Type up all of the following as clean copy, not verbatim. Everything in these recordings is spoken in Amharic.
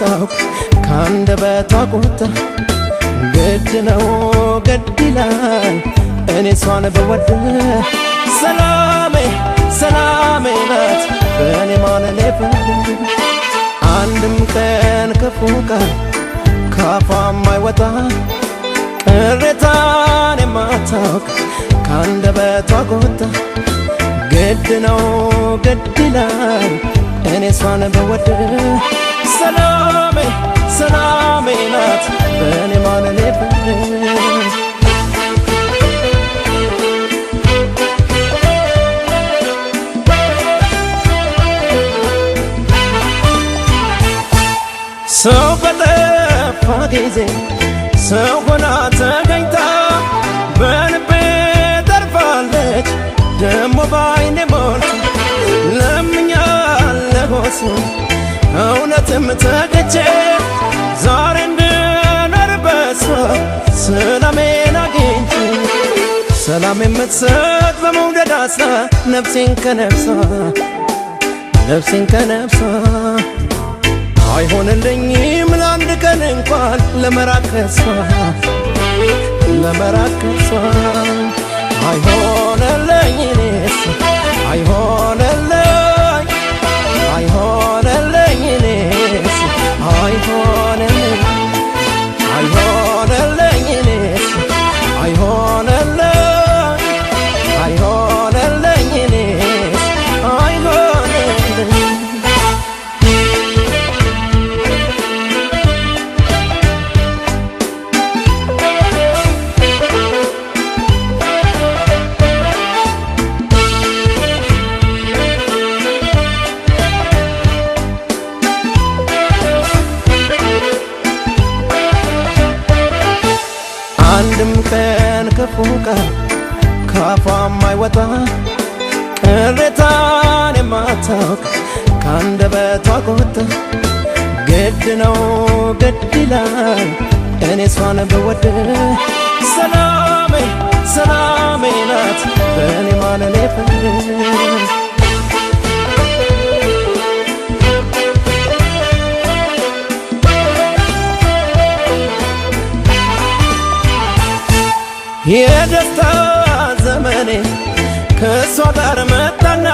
የማታውቅ ካንደበቷ ቁጣ ግድ ነው ግድ ይላል እኔ እሷን ብወድ ሰላሜ ሰላሜ ናት በእኔ ማለሌ ፍርድ አንድም ቀን ክፉ ቃል ካፏ የማይወጣ ቅሬታን የማታውቅ ካንደበቷ ቁጣ ግድ ነው ግድ ይላል እኔ እሷን ብወድ ሰላሜ ሰላሜ ናት በእኔ ማለሌ ፍርድ ሰው በጠፋ ጊዜ ሰው ሆና ተገኝታ በልቤ ተርፋለች ደሞ ባይኔ ሞልታ ለምኛለሁ እሱን እውነትም ተገቼ ዛሬ እንድኖር በሷ ሰላሜን አግኝቼ ሰላም የምትሰጥ በመውደድ አስራ ነፍሴን ከነፍሷ አይሆንልኝም ለአንድ ቀን እንኳን ለመራቅ ከሷ አይሆንልኝ እኔስ አይሆንልኝ እኔስ አይሆንልኝ እኔስ አይሆንልኝ እኔስ አይሆንልኝ አንድም ቀን ክፉ ቃል ካፏ የማይወጣ ቅሬታን የማታውቅ ካንደበቷ ቁጣ ግድ ነው ግድ ይላል እኔ እሷን ብወድ ሰላሜ ሰላሜ ናት በእኔ ማለሌ ፍርድ የደስታ ዘመኔ ከእሷ ጋር መጣና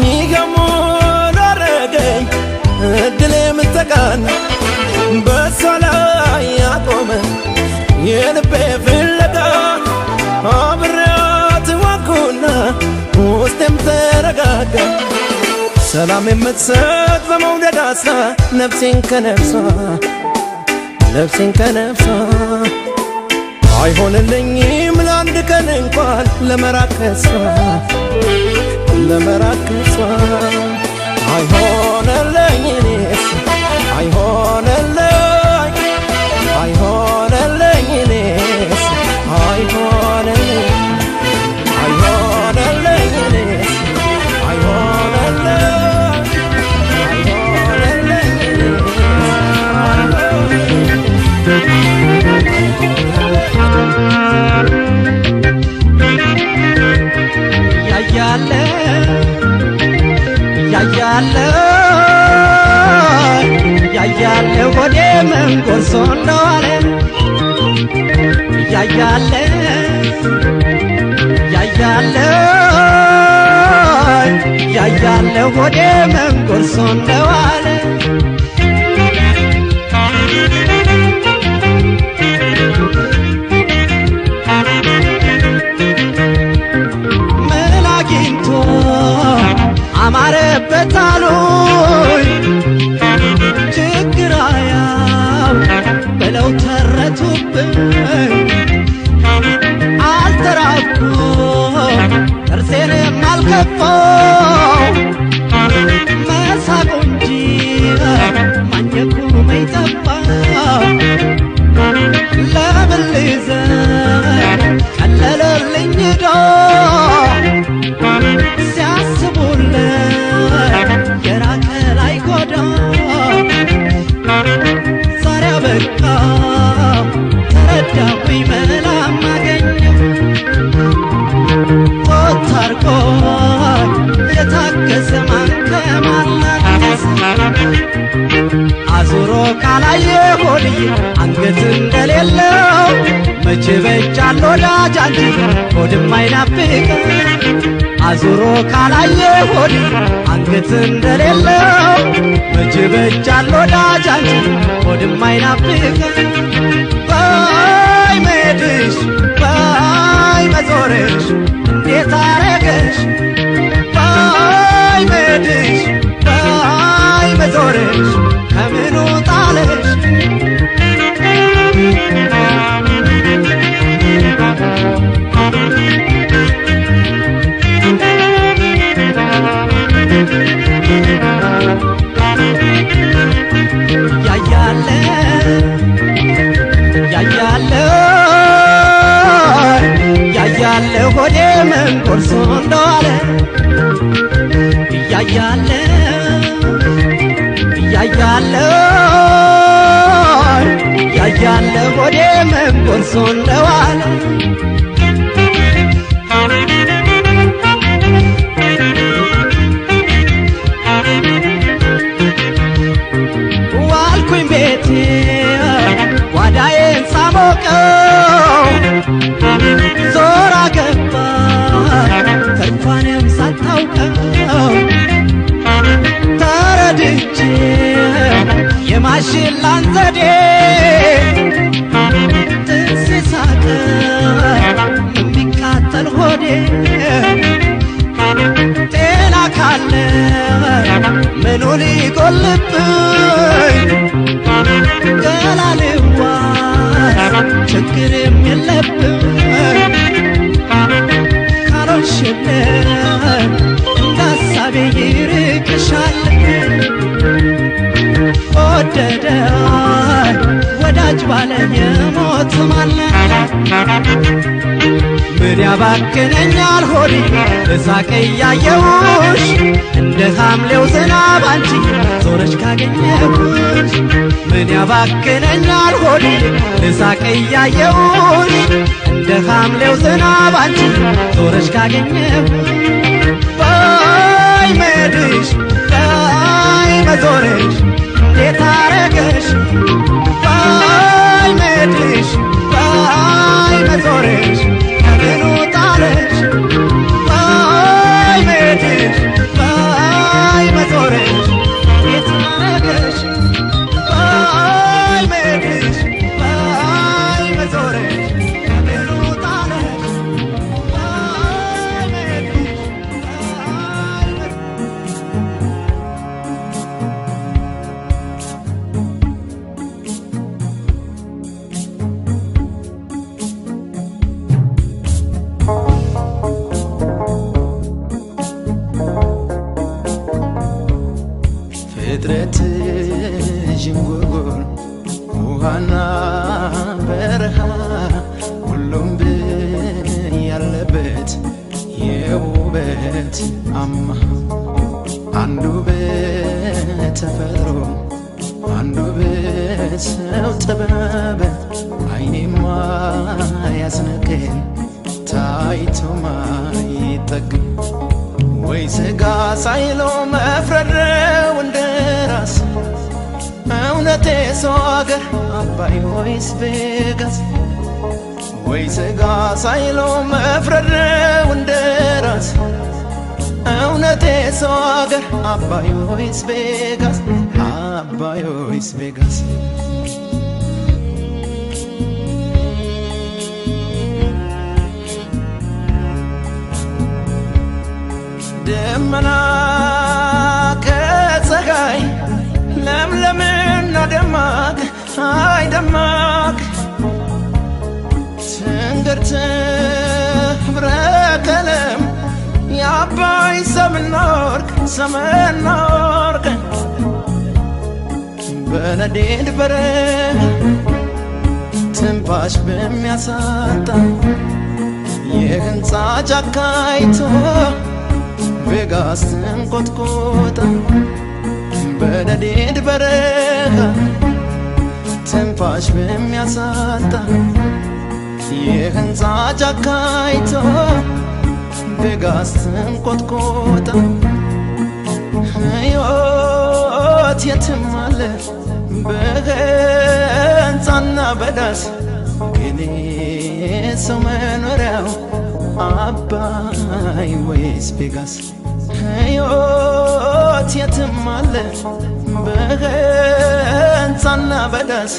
ይገሙን አረገኝ እድሌም ተቃና በእሷ ላይ ያቆመ የልቤ ፍለጋ አብሬያት ዋልኩና ውስጤም ተረጋጋ ሰላም የምትሰጥ በመውደድ አስራ ነፍሴን ከነፍሷ አይሆንልኝም ለአንድ ቀን እንኳን ለመራቅ ከሷ አይሆንልኝ እኔስ አይሆንልኝ እኔስ አይሆንልኝ እኔስ ያያለ ወዴ ምን ጎርሶ እንደዋለ ያያለ ወዴ ምን ጎርሶ እንደዋለ ምን አግኝቶ አማረበት አሉኝ ችግር አያው ብለው ተረቱብኝ አልተራኩ ጥርሴንም አልከፋው መሳቁን ካላየ ሆድዬ አንገት እንደሌለው መቼ በጃል ወዳጅ አንቺ ሆድም አይናፍቅ አዙሮ ካላየ ሆድዬ አንገት እንደሌለው መቼ በጃል ወዳጅ አንቺ ሆድም አይናፍቅ ባይ መድሽ ባይ መዞርሽ እንዴት አረገሽ ባይ መድሽ ባይ መዞርሽ ከምኑ ጣለሽ ያያለ ሆዴ ምን ቆርሶ እንደዋለ ያያለ ሆዴ ምን ቆርሶ እንደዋለ ዋልኩኝ ቤቴ ጓዳዬን ሳሞቀው ዞራ ገባ ተርፏንም ሳታውቀው ተረድቼ የማሽላን ዘዴ ጥርሴ ሳቀ የሚቃጠል ሆዴ ጤና ካለ ምኑ ሊጎልብኝ ገላልዋስ ችግርም የለብኝ ካልሆንሽልኝ እንዳሳቤ ይርቅሻል ወደዳይ ወዳጅ ባለኝ ሞት ማለ ምን ያባክነኛል ሆዴ እሳቅ እያየሁሽ እንደ ሐምሌው ዝናብ አንቺ ዞረሽ ካገኘሁሽ ምን ያባክነኛል ሆዴ እሳቅ እያየሁሽ እንደ ሐምሌው ዝናብ አንቺ ዞረሽ ካገኘሁሽ ባይ መድሽ ባይ መዞርሽ እንዴት አረገሽ ባይ መድሽ ባይ መዞርሽ ከምኑ ጣለሽ ባይ መድሽ ባይ መዞርሽ እንዴት አረገሽ ባይ መድሽ ባይ መዞርሽ ከምኑ ጣለሽ ባይ መድሽ ፍጥረት ዥንጉርጉር ውሃና በረሃ ሁሉም ያለበት የውበት አማ አንዱ በተፈጥሮ አንዱ በሰው ጥበብ አይኔማ ያስነቀኝ ታይቶ ማይጠግብ ወይ ስጋ ሳይሎ መፍረድረው እንደራስ እውነቴ ሰው አገር አባይ ወይስ ቬጋስ ወይ ስጋ ሳይሎ መፍረድረው እንደራስ እውነቴ ሰው አገር አባይ ወይስ ቬጋስ አባይ ወይስ ቬጋስ ደመና ከፀሐይ ለምለምና ደማቅ አይ ደማቅ ትንግርት ህብረ ቀለም የአባይ ሰምና ወርቅ በነዴድ በረሃ ትንፋሽ በሚያሳጣ የህንፃ ጫካይቶ ቬጋስ ተንቆጥቆጣ በነዴድ በረሃ ትንፋሽ በሚያሳጣ የህንፃ ጫካይቶ ቬጋስ ተንቆጥቆጣ ሕይወት የትም አለ በህንጻና በዳስ ግን ሰው መኖሪያው አባይ ወይስ ቬጋስ ሕይወት የትም አለ በህንጻና በዳስ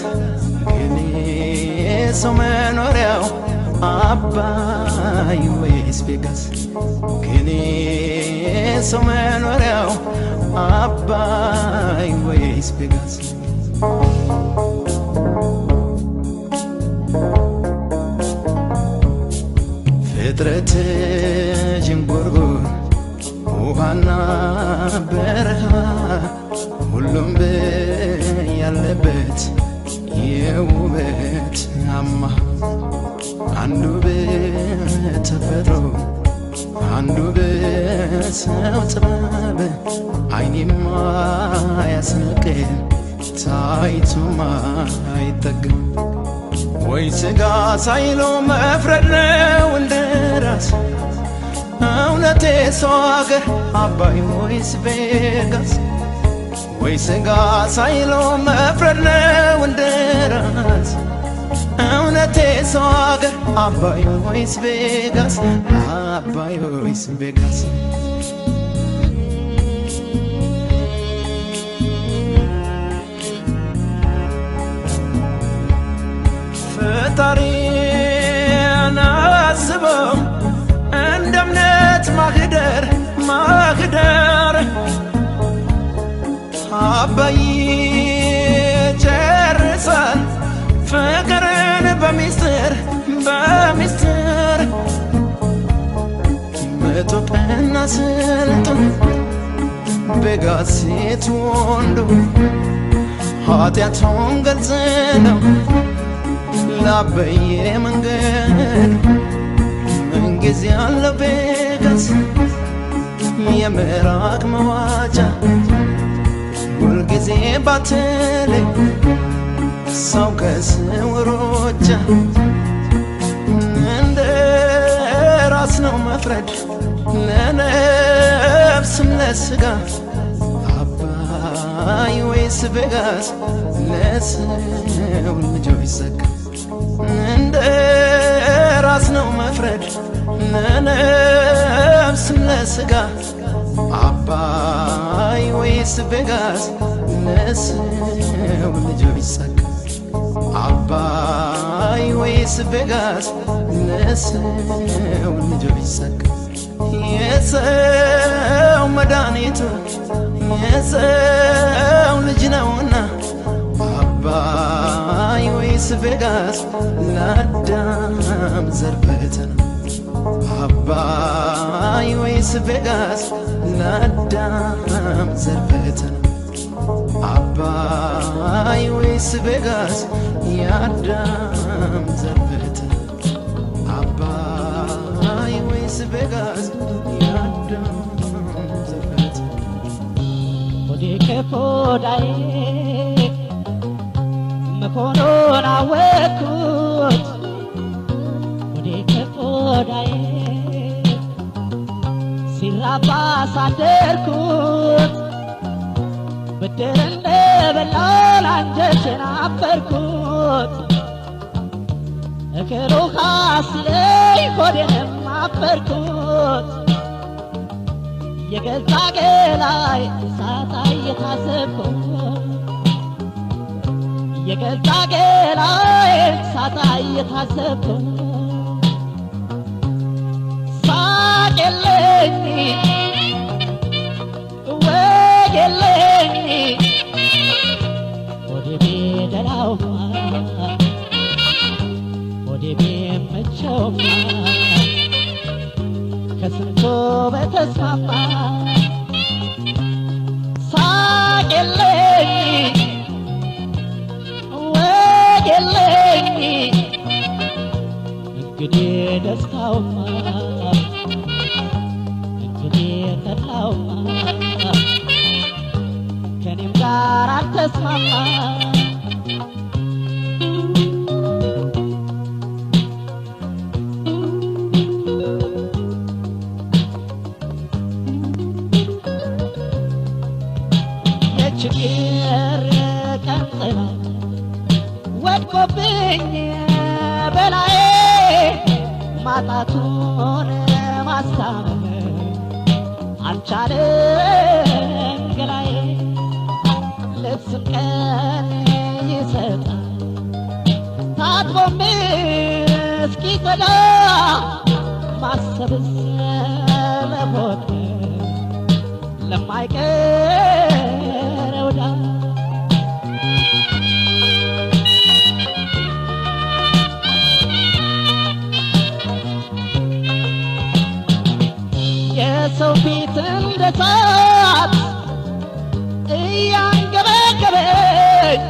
ግን ሰው መኖሪያው አባይ ወይስ ቬጋስ ግን ሰው መኖሪያው አባይ ወይስ ቬጋስ ፍጥረት ዥንጉርጉር ውሃና በረሃ ሁሉም ያለበት የውበት አማ አንዱ በተፈጥሮ አንዱ በሰው ጥበብ አይኔማ ያስንቅም ታይቶማ አይጠግም ወይ ስጋ ሳይሎ መፍረድ ነው እንደራስ እውነቴ ሰው አገር አባይ ወይስ ቬጋስ ወይ ስጋ ሳይሎ መፍረድ ነው እንደራስ እውነቴ ሰው አገር አባይ ወይስ ቬጋስ አባይ ወይስ ቬጋስ ፈጣሪን አስበው እንደ እምነት ማህደር አባይ ጨርሳል ፍቅርን በሚስጥር መቶቅና ስልጡን ቬጋስ ሴት ወንዱ ኃጢአቱን ግልጽ ነው ላበየ መንገድ ምንጊዜ ያለው ቬጋስ የምራቅ መዋጫ ሁልጊዜ ባትለይ ሰው ከስውሮቻ እንደ ራስ ነው መፍረድ ለነፍስም ለስጋ አባይ ወይስ ቬጋስ ለሰው ልጆች ጸጋ እንደ ራስ ነው መፍረድ ለነፍስም ለስጋ አባይ ወይስ ቬጋስ ለሰው ልጆች ጸጋ አባይ ወይስ ቬጋስ ለሰው ልጆች ጸጋ የሰው መድኃኒቱ የሰው ልጅ ነውና አባይ ወይስ ቬጋስ ለአዳም ዘር ፈተና አባይ ወይስ ቬጋስ ለአዳም ዘር ፈተና አባይ ወይስ ቬጋስ የአዳም ዘር ፈተና አባይ ወይስ ቬጋስ የአዳም ዘር ፈተና ወዴ ከፎዳዬ መሆኑን አወቅኩት ወዴ ከፎዳዬ ሲራባ ሳደርኩት ብድር እንደበላን አንጀቴን አፈርኩት እግሩ ካስለኝ ሆዴንም አፈርኩት የገዛ ገላይ ሳታ እየታዘብኩት የገዛ ገላይ ሳታ እየታዘብኩት ሳቅልኝ ወጌልኝ ወደ ቤደላውማ ወደ ቤመቸውማ ከስንቱ በተስማማ ሳቅልኝ ወጌልኝ እንግዲህ ደስታውማ እንግዲህ ተድላውማ ከኔም ጋር አልተስማማ የችግር ከብዶብኝ በላዬ ማጣቱን ማስታመም አልቻለም ገላዬ ልብስም ቀን ይሰጣል ታጥቦም እስኪጸዳ ማሰብስ ለሞት ለማይቀረው ዕዳ የሰው ፊት እንደ እሳት እያንገበገበኝ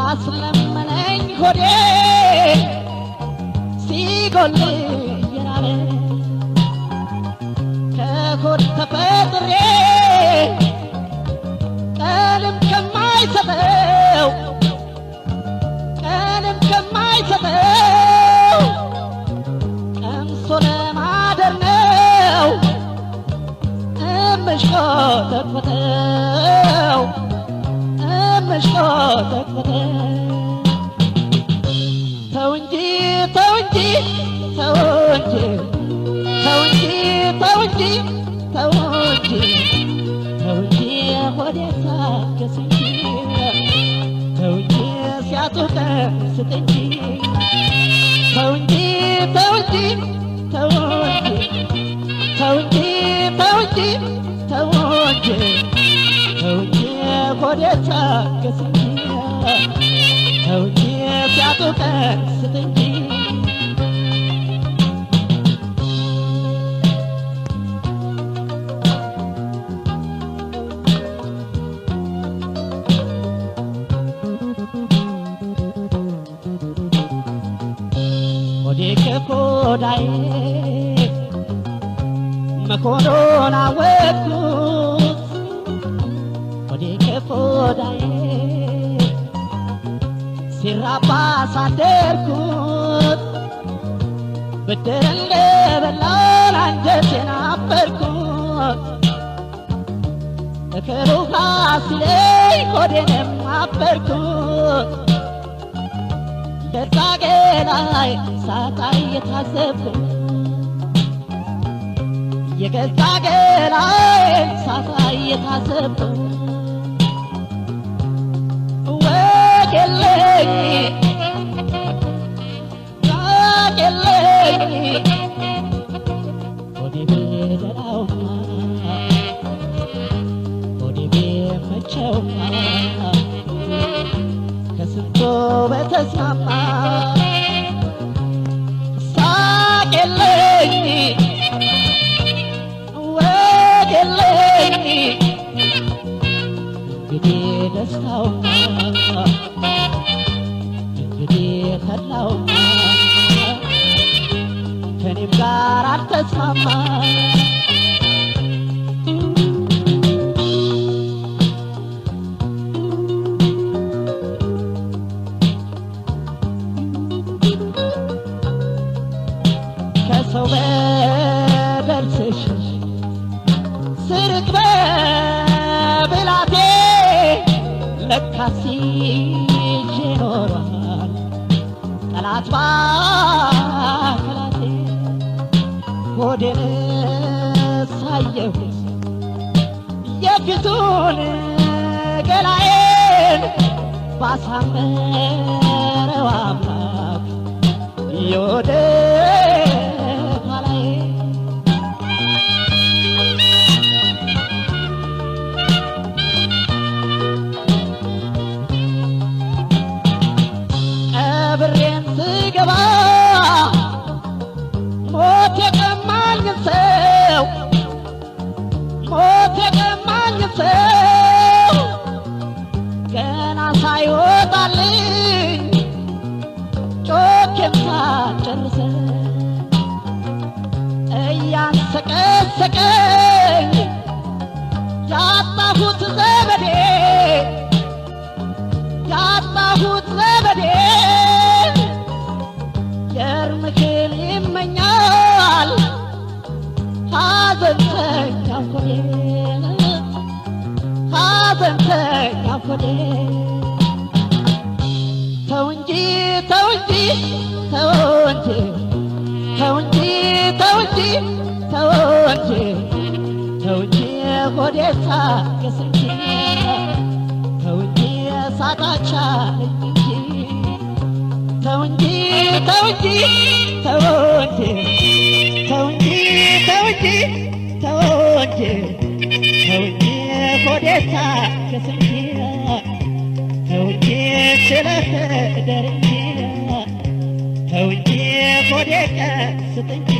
አስለመነኝ ሆዴ ሲጎል የራበ ከሆድ ተፈጥሬ ቀንም ከማይሰጠው ቀምሶ ለማደር ነው እምሽቆጠቆጠው ተው እንጂ ሆዴ ታገስ እንጂ ተው እንጂ ሲያጡቀን ስጥ እንጂ ተው እንጂ ሆዴ ታገስ እንጂ ተው እንጂ ሲያጡቀን ስጥ እንጂ ሆዴ ከሆዳዬ መሆኑን አወቅኩት ሆዴ ከሆዳዬ ሲራባ ሳደርኩት ብድር እንደበላን አንጀቴን አበርኩት እክል ውሃ ሲለኝ ሆዴንም አበርኩት ገዛ ገላይ ሳጣ እየታዘብኩ የገዛ ገላይ ሳጣ እየታዘብኩ ወጌለኝ ሆዴ ቢደላውማ ሆዴ ቢመቸውማ ከስንቱ በተስማማ ሳቄለኝ ወጌለኝ እንግዲህ ደስታውማ እንግዲህ ተድላውማ ከኔም ጋር አልተስማማ ከሰው በደል ስሽሽ ስርቅ በብላቴ ለካስ ይዤ ኖሯል ጠላት ባከላቴ ሆዴን ሳየሁት የፊቱን ገላዬን ባሳመረው አምላክ የወደ ኋላዬ ቀብሬን ስገባ ሞት የቀማኝን ሰው ገና ሳይወጣልኝ ጮኬን ሳጨርሰው እያንሰቀሰቀኝ ያጣሁት ዘመዴ የእርምክል ይመኛል ሐዘንተኛው ሆዴ ሐዘንተኛ ሆዴ ተው እንጂ ተው እንጂ ተው እንጂ ተው እንጂ ተው እንጂ ተው እንጂ ተው እንጂ ሆዴ ታገስ እንጂ ተው እንጂ ሳጣቻለኝ እንጂ ተው እንጂ ተው እንጂ ተው እንጂ ተው እንጂ ተው እንጂ ተው እንጂ ተው እንጂ ሆዴ ታገስ እንጂ ተው እንጂ ስለተደር እንጂ ተው እንጂ ሆዴ ቀስት እንጂ